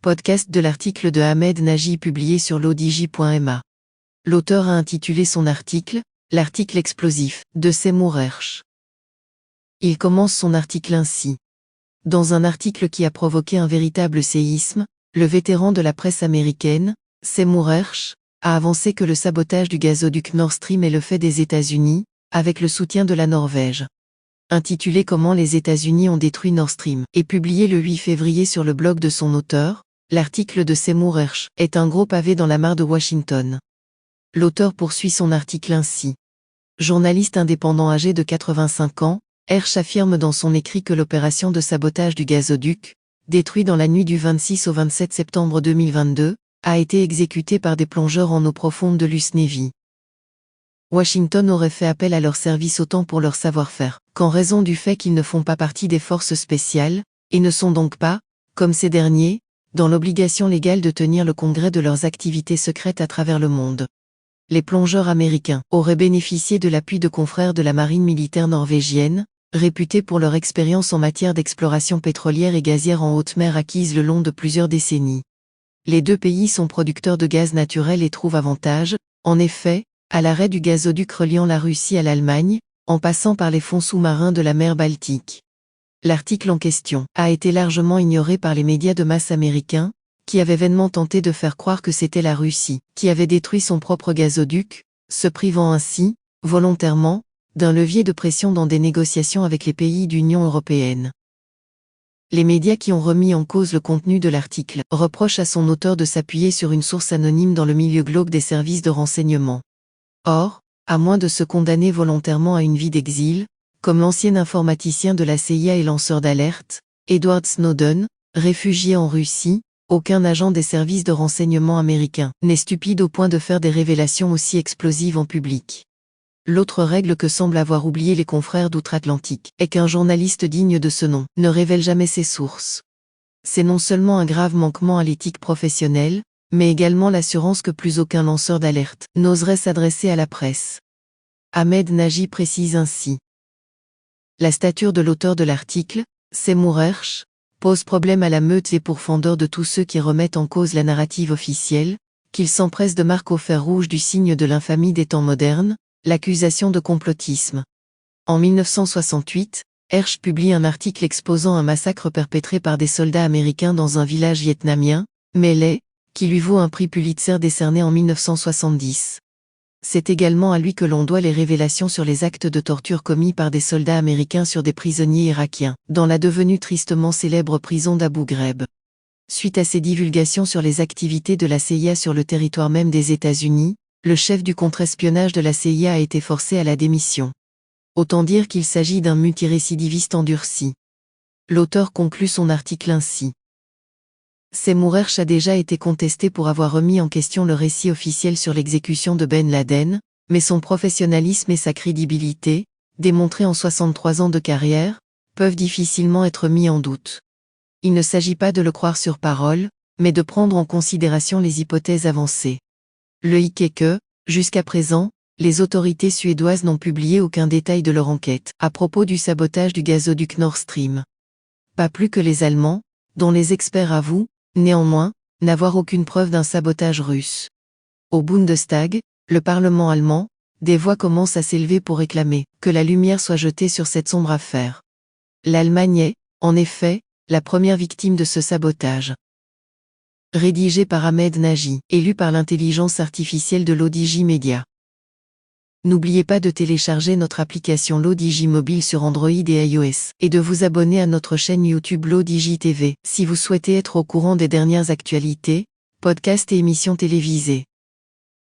podcast de l'article de Ahmed Nagy publié sur l'odj.ma. L'auteur a intitulé son article « L'article explosif » de Seymour Hersh. Il commence son article ainsi. Dans un article qui a provoqué un véritable séisme, le vétéran de la presse américaine, Seymour Hersh, a avancé que le sabotage du gazoduc Nord Stream est le fait des États-Unis, avec le soutien de la Norvège. Intitulé « Comment les États-Unis ont détruit Nord Stream » et publié le 8 février sur le blog de son auteur, l'article de Seymour Hersh est un gros pavé dans la mare de Washington. L'auteur poursuit son article ainsi. Journaliste indépendant âgé de 85 ans, Hersh affirme dans son écrit que l'opération de sabotage du gazoduc, détruit dans la nuit du 26 au 27 septembre 2022, a été exécutée par des plongeurs en eau profonde de l'US Navy. Washington aurait fait appel à leur service autant pour leur savoir-faire qu'en raison du fait qu'ils ne font pas partie des forces spéciales, et ne sont donc pas, comme ces derniers, dans l'obligation légale de tenir le congrès de leurs activités secrètes à travers le monde. Les plongeurs américains auraient bénéficié de l'appui de confrères de la marine militaire norvégienne, réputés pour leur expérience en matière d'exploration pétrolière et gazière en haute mer acquise le long de plusieurs décennies. Les deux pays sont producteurs de gaz naturel et trouvent avantage, en effet, à l'arrêt du gazoduc reliant la Russie à l'Allemagne, en passant par les fonds sous-marins de la mer Baltique. L'article en question a été largement ignoré par les médias de masse américains, qui avaient vainement tenté de faire croire que c'était la Russie qui avait détruit son propre gazoduc, se privant ainsi, volontairement, d'un levier de pression dans des négociations avec les pays d'Union européenne. Les médias qui ont remis en cause le contenu de l'article reprochent à son auteur de s'appuyer sur une source anonyme dans le milieu glauque des services de renseignement. Or, à moins de se condamner volontairement à une vie d'exil, comme l'ancien informaticien de la CIA et lanceur d'alerte, Edward Snowden, réfugié en Russie, aucun agent des services de renseignement américains n'est stupide au point de faire des révélations aussi explosives en public. L'autre règle que semblent avoir oublié les confrères d'outre-Atlantique est qu'un journaliste digne de ce nom ne révèle jamais ses sources. C'est non seulement un grave manquement à l'éthique professionnelle, mais également l'assurance que plus aucun lanceur d'alerte n'oserait s'adresser à la presse. Ahmed Nagy précise ainsi. La stature de l'auteur de l'article, Seymour Hersh, pose problème à la meute et pourfendeur de tous ceux qui remettent en cause la narrative officielle, qu'ils s'empressent de marquer au fer rouge du signe de l'infamie des temps modernes, l'accusation de complotisme. En 1968, Hersh publie un article exposant un massacre perpétré par des soldats américains dans un village vietnamien, My Lai, qui lui vaut un prix Pulitzer décerné en 1970. C'est également à lui que l'on doit les révélations sur les actes de torture commis par des soldats américains sur des prisonniers irakiens, dans la devenue tristement célèbre prison d'Abu Ghraib. Suite à ces divulgations sur les activités de la CIA sur le territoire même des États-Unis, le chef du contre-espionnage de la CIA a été forcé à la démission. Autant dire qu'il s'agit d'un multirécidiviste endurci. L'auteur conclut son article ainsi. Seymour Hersh a déjà été contesté pour avoir remis en question le récit officiel sur l'exécution de Ben Laden, mais son professionnalisme et sa crédibilité, démontrés en 63 ans de carrière, peuvent difficilement être mis en doute. Il ne s'agit pas de le croire sur parole, mais de prendre en considération les hypothèses avancées. Le hic est que, jusqu'à présent, les autorités suédoises n'ont publié aucun détail de leur enquête à propos du sabotage du gazoduc Nord Stream. Pas plus que les Allemands, dont les experts avouent, néanmoins, n'avoir aucune preuve d'un sabotage russe. Au Bundestag, le Parlement allemand, des voix commencent à s'élever pour réclamer que la lumière soit jetée sur cette sombre affaire. L'Allemagne est, en effet, la première victime de ce sabotage. Rédigé par Ahmed Nagy, élu par l'intelligence artificielle de l'ODJ Media. N'oubliez pas de télécharger notre application l'ODJ Mobile sur Android et iOS, et de vous abonner à notre chaîne YouTube l'ODJ TV, si vous souhaitez être au courant des dernières actualités, podcasts et émissions télévisées.